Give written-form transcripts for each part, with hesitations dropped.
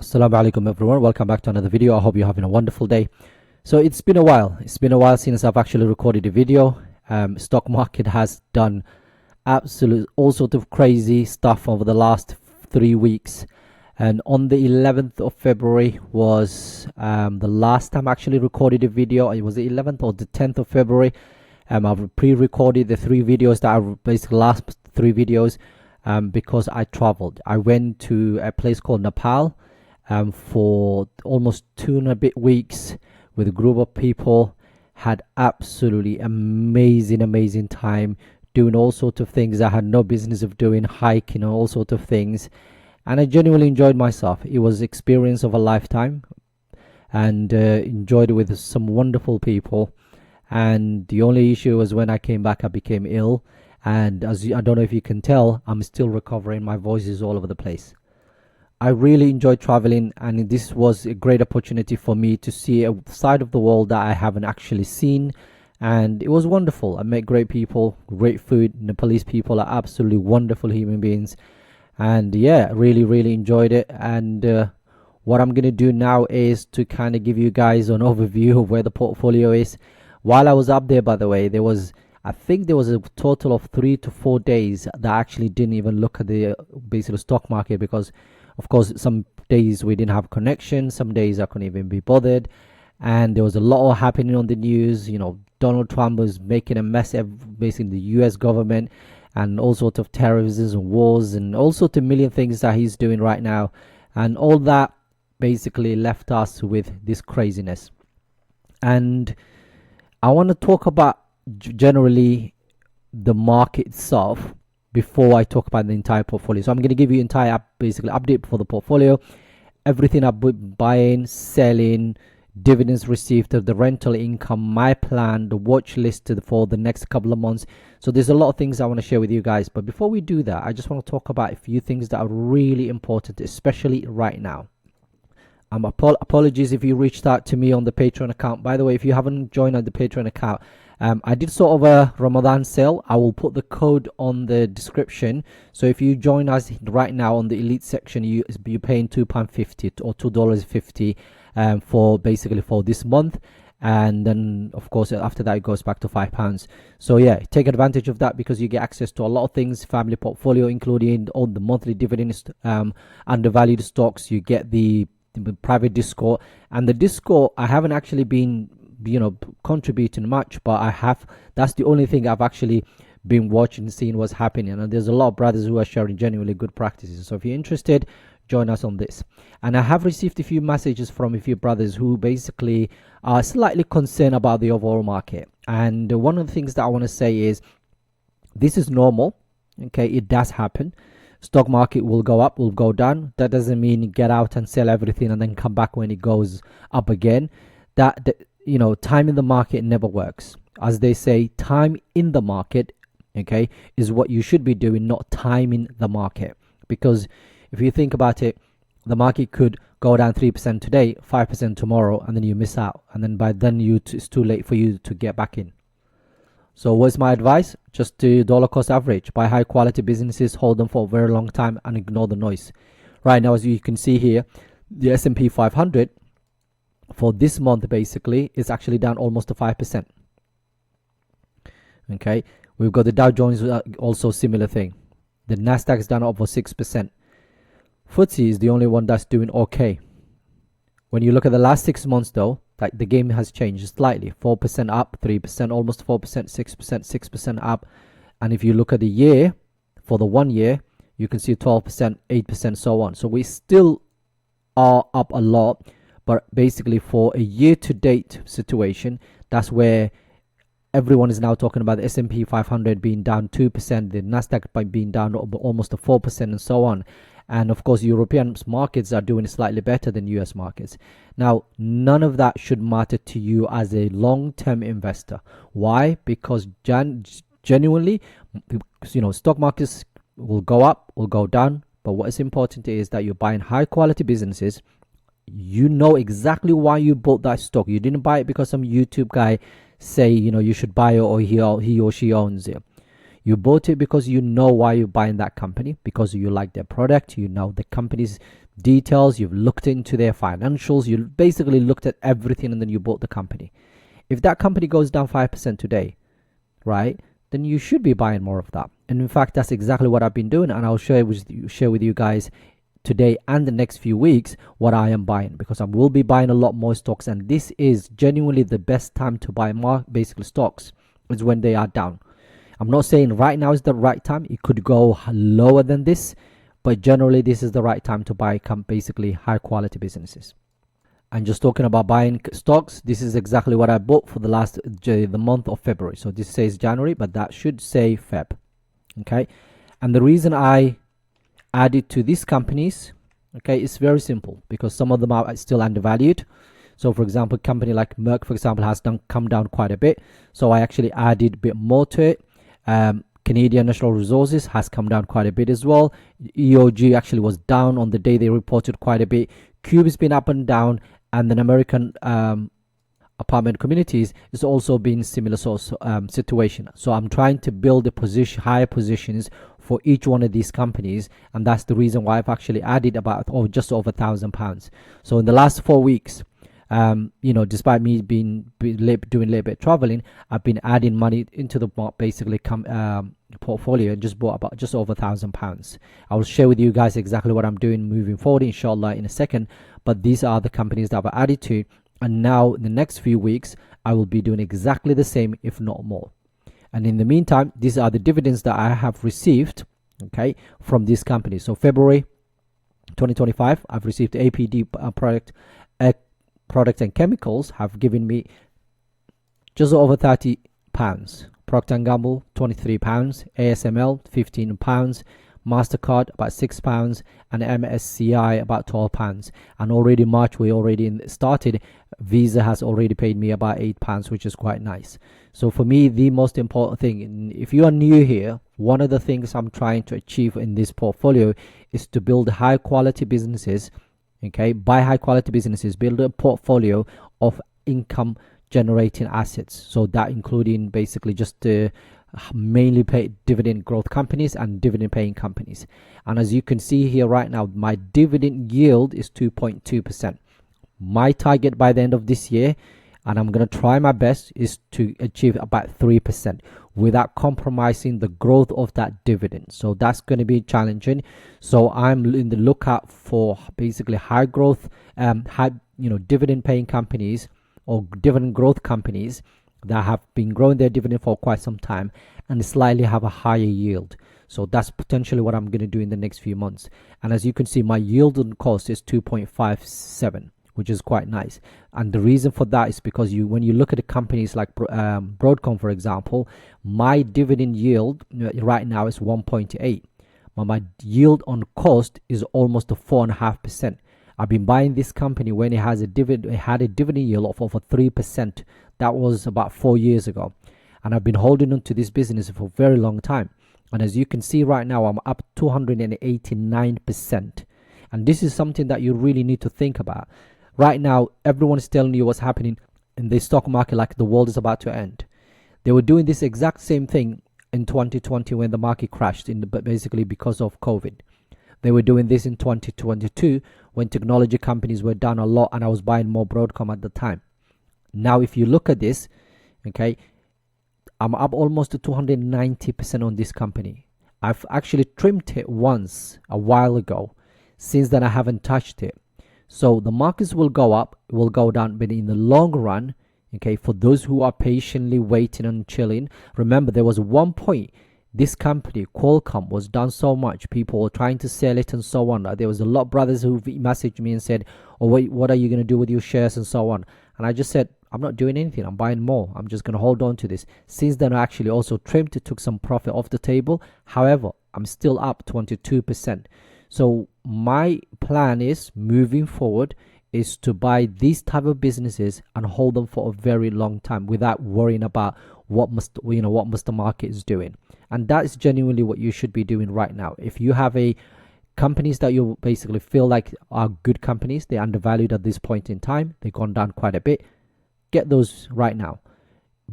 Assalamu Alaikum everyone, welcome back to another video. I hope you're having a wonderful day. So it's been a while since I've actually recorded a video. Stock market has done absolute all sort of crazy stuff over the last 3 weeks, and on the 11th of February was the last time I actually recorded a video. It was the 11th or the 10th of February. I've pre-recorded the 3 videos that are basically last 3 videos because I traveled. I went to a place called Nepal for almost 2.5 weeks with a group of people. Had absolutely amazing time doing all sorts of things I had no business of doing, hiking, all sorts of things, and I genuinely enjoyed myself. It was experience of a lifetime, and enjoyed it with some wonderful people. And the only issue was when I came back I became ill, and I don't know if you can tell, I'm still recovering. My voice is all over the place. I really enjoyed traveling, and this was a great opportunity for me to see a side of the world that I haven't actually seen, and it was wonderful. I met great people, great food. Nepalese people are absolutely wonderful human beings, and yeah, really enjoyed it. And what I'm going to do now is to kind of give you guys an overview of where the portfolio is. While I was up there, by the way, I think there was a total of 3 to 4 days that I actually didn't even look at the basically stock market, because of course some days we didn't have connection, some days I couldn't even be bothered, and there was a lot happening on the news. Donald Trump was making a mess basically in the US government, and all sorts of terrorism and wars and all sorts of million things that he's doing right now, and all that basically left us with this craziness. And I want to talk about generally the market itself before I talk about the entire portfolio. So I'm going to give you entire basically update for the portfolio, everything I'm buying, selling, dividends received, the rental income, my plan, the watch list for the next couple of months. So there's a lot of things I want to share with you guys, but before we do that, I just want to talk about a few things that are really important, especially right now. Apologies if you reached out to me on the Patreon account. By the way, if you haven't joined on the Patreon account, I did sort of a Ramadan sale. I will put the code on the description. So if you join us right now on the elite section, you're paying £2.50 or $2.50 for basically for this month. And then of course after that it goes back to £5. So yeah, take advantage of that, because you get access to a lot of things, family portfolio, including all the monthly dividends, undervalued stocks. You get the private Discord, and the Discord I haven't actually been contributing much, but that's the only thing I've actually been watching, seeing what's happening, and there's a lot of brothers who are sharing genuinely good practices. So if you're interested, join us on this. And I have received a few messages from a few brothers who basically are slightly concerned about the overall market, and one of the things that I want to say is this is normal. Okay, it does happen. Stock market will go up, will go down. That doesn't mean get out and sell everything and then come back when it goes up again. Time in the market never works. As they say, time in the market, okay, is what you should be doing, not timing the market. Because if you think about it, the market could go down 3% today, 5% tomorrow, and then you miss out. And then by then it's too late for you to get back in. So what's my advice? Just do dollar cost average. Buy high quality businesses, hold them for a very long time, and ignore the noise. Right now, as you can see here, the S&P 500 for this month basically is actually down almost to 5%. Okay, we've got the Dow Jones, also similar thing. The Nasdaq is down over 6%. FTSE is the only one that's doing okay. When you look at the last 6 months though, like the game has changed slightly. 4% up, 3%, almost 4%, 6%, 6% up. And if you look at the year, for the 1 year, you can see 12%, 8%, so on. So we still are up a lot, but basically for a year-to-date situation, that's where everyone is now talking about the S&P 500 being down 2%, the Nasdaq being down almost 4%, and so on. And of course, European markets are doing slightly better than US markets. Now, none of that should matter to you as a long-term investor. Why? Because genuinely, stock markets will go up, will go down. But what is important is that you're buying high-quality businesses. You know exactly why you bought that stock. You didn't buy it because some YouTube guy say, you should buy it, or he or she owns it. You bought it because you know why you're buying that company, because you like their product, you know the company's details, you've looked into their financials, you basically looked at everything, and then you bought the company. If that company goes down 5% today, right, then you should be buying more of that. And in fact, that's exactly what I've been doing, and I'll share with you guys today and the next few weeks what I am buying, because I will be buying a lot more stocks, and this is genuinely the best time to buy more basically stocks is when they are down. I'm not saying right now is the right time, it could go lower than this, but generally this is the right time to buy basically high quality businesses. And just talking about buying stocks, this is exactly what I bought for the month of February. So this says January, but that should say Feb. Okay, and the reason I added to these companies, okay, it's very simple, because some of them are still undervalued. So for example, a company like Merck, for example, has come down quite a bit, so I actually added a bit more to it. Canadian Natural Resources has come down quite a bit as well. EOG actually was down on the day they reported quite a bit. Cube has been up and down, and then American apartment communities is also been similar sort of situation. So I'm trying to build higher positions for each one of these companies, and that's the reason why I've actually added about just over £1,000. So in the last 4 weeks, despite me doing a little bit of traveling, I've been adding money into the basically portfolio, and just bought about just over £1,000. I will share with you guys exactly what I'm doing moving forward, inshallah, in a second. But these are the companies that I've added to, and now in the next few weeks I will be doing exactly the same, if not more. And in the meantime, these are the dividends that I have received, okay, from these companies. So February 2025, I've received APD product and chemicals have given me just over £30. Procter & Gamble £23, ASML £15, MasterCard about £6, and MSCI about £12. And already March we already started. Visa has already paid me about £8, which is quite nice. So for me, the most important thing, if you are new here, one of the things I'm trying to achieve in this portfolio is to build high quality businesses. Okay, buy high quality businesses, build a portfolio of income generating assets. So that including basically just mainly pay dividend growth companies and dividend paying companies. And as you can see here right now, my dividend yield is 2.2%. My target by the end of this year, and I'm going to try my best, is to achieve about 3% without compromising the growth of that dividend. So that's going to be challenging. So I'm in the lookout for basically high growth, dividend paying companies or dividend growth companies that have been growing their dividend for quite some time and slightly have a higher yield. So that's potentially what I'm going to do in the next few months. And as you can see, my yield on cost is 2.57, which is quite nice. And the reason for that is because when you look at the companies like Broadcom, for example, my dividend yield right now is 1.8, but my yield on cost is almost 4.5%. I've been buying this company when it had a dividend yield of over 3%. That was about 4 years ago, and I've been holding on to this business for a very long time. And as you can see right now, I'm up 289%. And this is something that you really need to think about. Right now, everyone is telling you what's happening in the stock market, like the world is about to end. They were doing this exact same thing in 2020 when the market crashed, basically because of COVID. They were doing this in 2022 when technology companies were down a lot, and I was buying more Broadcom at the time. Now, if you look at this, okay, I'm up almost to 290% on this company. I've actually trimmed it once a while ago. Since then, I haven't touched it. So the markets will go up, will go down, but in the long run, okay, for those who are patiently waiting and chilling, remember there was one point this company, Qualcomm, was down so much. People were trying to sell it and so on. There was a lot of brothers who messaged me and said, oh, wait, what are you going to do with your shares and so on? And I just said, I'm not doing anything. I'm buying more. I'm just going to hold on to this. Since then, I actually also trimmed it, took some profit off the table. However, I'm still up 22%. So my plan is, moving forward, is to buy these type of businesses and hold them for a very long time without worrying about what the market is doing. And that is genuinely what you should be doing right now. If you have companies that you basically feel like are good companies, they're undervalued at this point in time, they've gone down quite a bit, get those right now.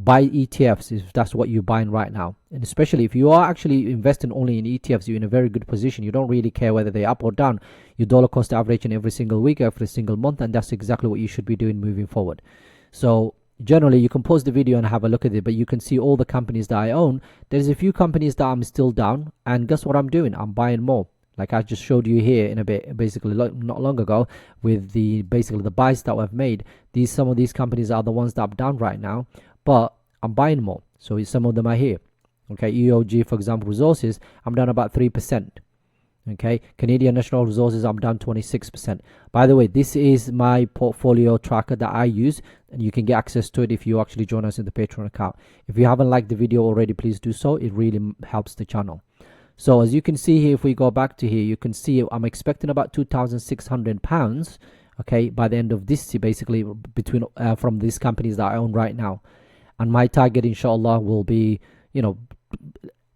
buy ETFs if that's what you're buying right now. And especially if you are actually investing only in ETFs, you're in a very good position. You don't really care whether they're up or down. Your dollar cost averaging every single week, every single month, and that's exactly what you should be doing moving forward. So generally, you can pause the video and have a look at it, but you can see all the companies that I own. There's a few companies that I'm still down, and guess what I'm doing? I'm buying more. Like I just showed you here in a bit, basically not long ago, with the buys that I've made. Some of these companies are the ones that I'm down right now, but I'm buying more. So some of them are here. Okay, EOG, for example, resources, I'm down about 3%. Okay, Canadian National Resources, I'm down 26%. By the way, this is my portfolio tracker that I use, and you can get access to it if you actually join us in the Patreon account. If you haven't liked the video already, please do so. It really helps the channel. So as you can see here, if we go back to here, you can see I'm expecting about £2,600, okay, by the end of this year, basically between from these companies that I own right now. And my target, inshallah, will be,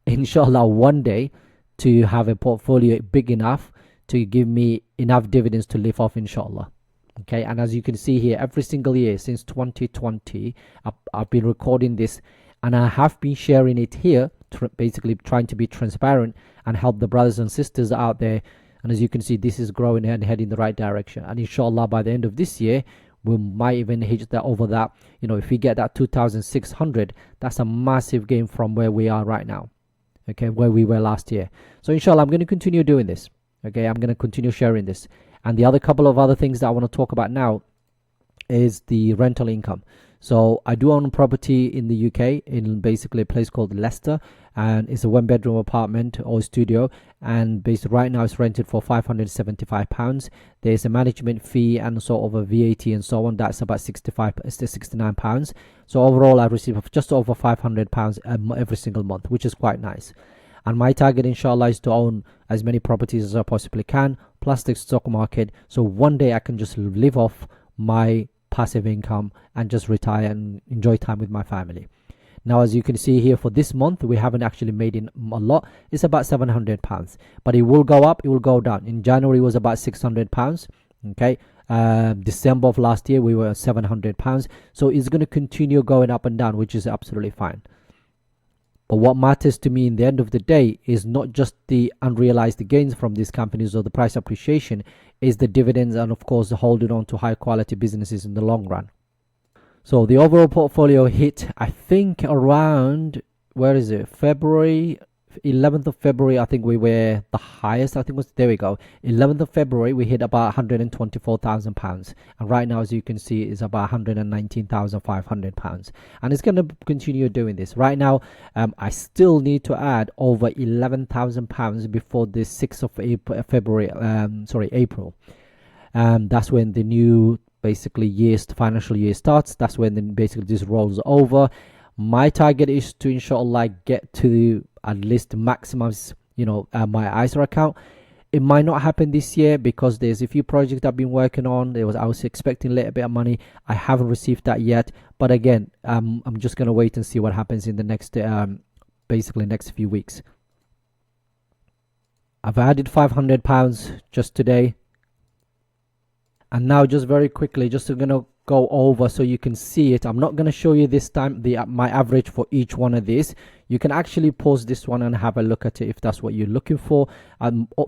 inshallah, one day to have a portfolio big enough to give me enough dividends to live off, inshallah. Okay, and as you can see here, every single year since 2020, I've been recording this, and I have been sharing it here, basically trying to be transparent and help the brothers and sisters out there. And as you can see, this is growing and heading in the right direction. And inshallah, by the end of this year, we might even hit that over that. If we get that 2,600, that's a massive gain from where we are right now. Okay, where we were last year. So inshallah, I'm going to continue doing this. Okay, I'm going to continue sharing this. And the other couple of other things that I want to talk about now is the rental income. So I do own property in the UK in basically a place called Leicester, and it's a 1-bedroom apartment or studio, and basically right now it's rented for £575. There's a management fee and sort of a VAT and so on. That's about £69. So overall I receive just over £500 every single month, which is quite nice. And my target, inshallah, is to own as many properties as I possibly can, plus the stock market, so one day I can just live off my passive income and just retire and enjoy time with my family. Now, as you can see here, for this month we haven't actually made in a lot. It's about £700, but it will go up, it will go down. In January it was about £600. Okay, December of last year we were at £700. So it's going to continue going up and down, which is absolutely fine. But what matters to me in the end of the day is not just the unrealized gains from these companies or the price appreciation, is the dividends, and of course holding on to high quality businesses in the long run. So the overall portfolio hit, I think, around, where is it, February 11th of February, I think we were the highest. I think was, there we go, 11th of February we hit about £124,000, and right now, as you can see, is about £119,500, and it's going to continue doing this. Right now I still need to add over £11,000 before the 6th of April. That's when the new financial year starts. That's when basically this rolls over. My target is to inshallah get to at least maximize my ISA account. It might not happen this year because there's a few projects I've been working on. I was expecting a little bit of money. I haven't received that yet, but again, I'm just gonna wait and see what happens in the next next few weeks. I've added £500 just today. And now, just very quickly, just gonna go over so you can see it. I'm not going to show you this time my average for each one of these. You can actually pause this one and have a look at it if that's what you're looking for.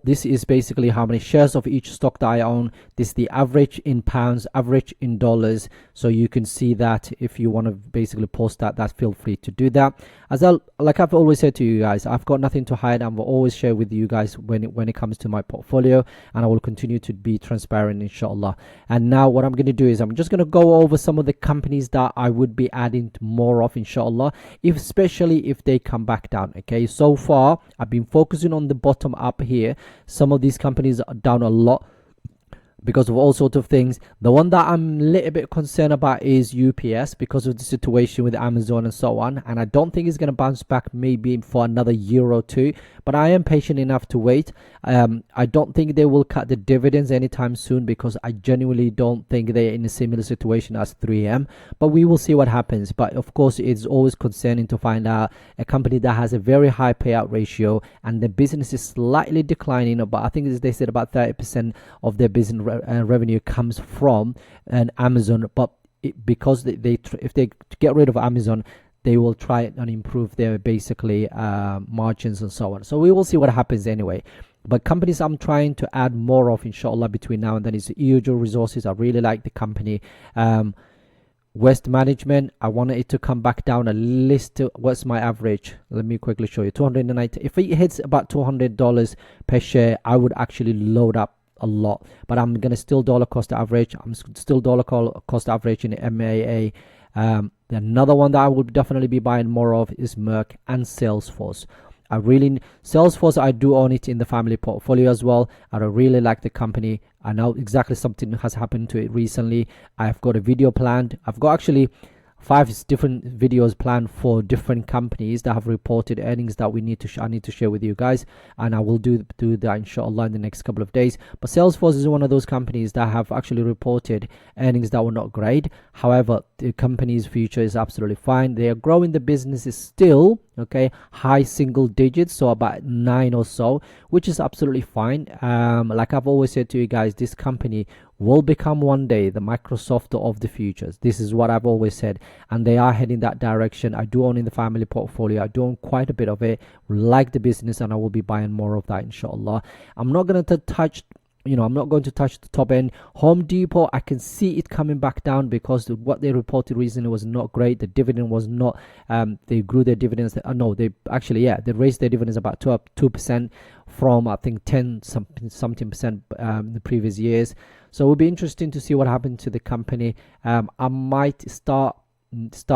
This is basically how many shares of each stock that I own. This is the average in pounds, average in dollars. So you can see that if you want to basically post that feel free to do that. Like I've always said to you guys, I've got nothing to hide. I will always share with you guys when it comes to my portfolio, and I will continue to be transparent, inshallah. And now what I'm going to do is I'm just going to go over some of the companies that I would be adding more of, inshallah, especially if they come back down. Okay, so far I've been focusing on the bottom up here. Some of these companies are down a lot because of all sorts of things. The one that I'm a little bit concerned about is UPS because of the situation with Amazon and so on, and I don't think it's going to bounce back maybe for another year or two, but I am patient enough to wait. I don't think they will cut the dividends anytime soon because I genuinely don't think they're in a similar situation as 3M, but we will see what happens. But of course, it's always concerning to find out a company that has a very high payout ratio and the business is slightly declining, but I think they said about 30% of their business revenue comes from Amazon, but because if they get rid of Amazon, they will try and improve their basically margins and so on. So we will see what happens anyway. But companies I'm trying to add more of, inshallah, between now and then is EOJO Resources. I really like the company. West Management, I wanted it to come back down at least to, what's my average? Let me quickly show you. 290. If it hits about $200 per share, I would actually load up a lot. But I'm gonna still dollar cost average. I'm still dollar cost average in the MAA. Another one that I would definitely be buying more of is Merck and Salesforce. Salesforce, I do own it in the family portfolio as well. I really like the company. I know exactly something has happened to it recently. I've got a video planned. I've got actually 5 different videos planned for different companies that have reported earnings that I need to share with you guys, and I will do that inshallah in the next couple of days. But Salesforce is one of those companies that have actually reported earnings that were not great. However, the company's future is absolutely fine. They are growing the business is still okay, high single digits, so about 9 or so, which is absolutely fine. Like I've always said to you guys, this company will become one day the Microsoft of the futures. This is what I've always said, and they are heading that direction. I do own in the family portfolio. I do own quite a bit of it, like the business, and I will be buying more of that inshallah. I'm not going to touch I'm not going to touch the top end. Home Depot, I can see it coming back down because what they reported recently was not great. The dividend was not, they grew their dividends. No, they raised their dividends about 2% from, I think, 10 something percent in the previous years. So it will be interesting to see what happened to the company. I might start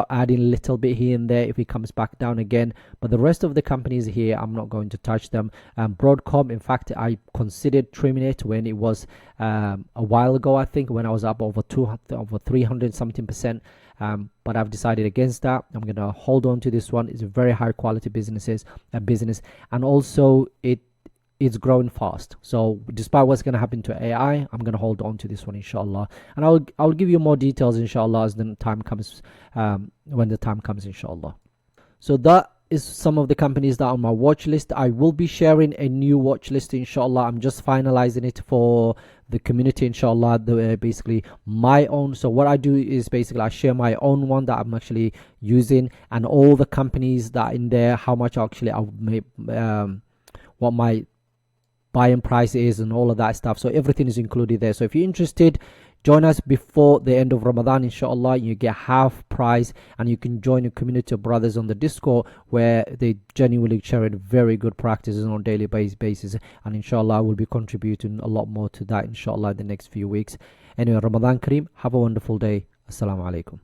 adding a little bit here and there if it comes back down again, but the rest of the companies here I'm not going to touch them. Broadcom, in fact, I considered trimming it when it was a while ago, I think, when I was up over 300 something percent, but I've decided against that. I'm gonna hold on to this one. It's a very high quality business, and also it's growing fast. So despite what's going to happen to AI, I'm going to hold on to this one inshallah, and I'll give you more details inshallah as the time comes, when the time comes inshallah. So that is some of the companies that are on my watch list. I will be sharing a new watch list inshallah. I'm just finalizing it for the community inshallah, basically my own. So what I do is basically I share my own one that I'm actually using, and all the companies that are in there, how much actually I'll make, what my buying price is and all of that stuff. So everything is included there. So if you're interested, join us before the end of Ramadan inshallah. You get half price, and you can join a community of brothers on the Discord where they genuinely share very good practices on a daily basis, and inshallah I will be contributing a lot more to that inshallah in the next few weeks. Anyway, Ramadan Kareem, have a wonderful day. Assalamu Alaikum.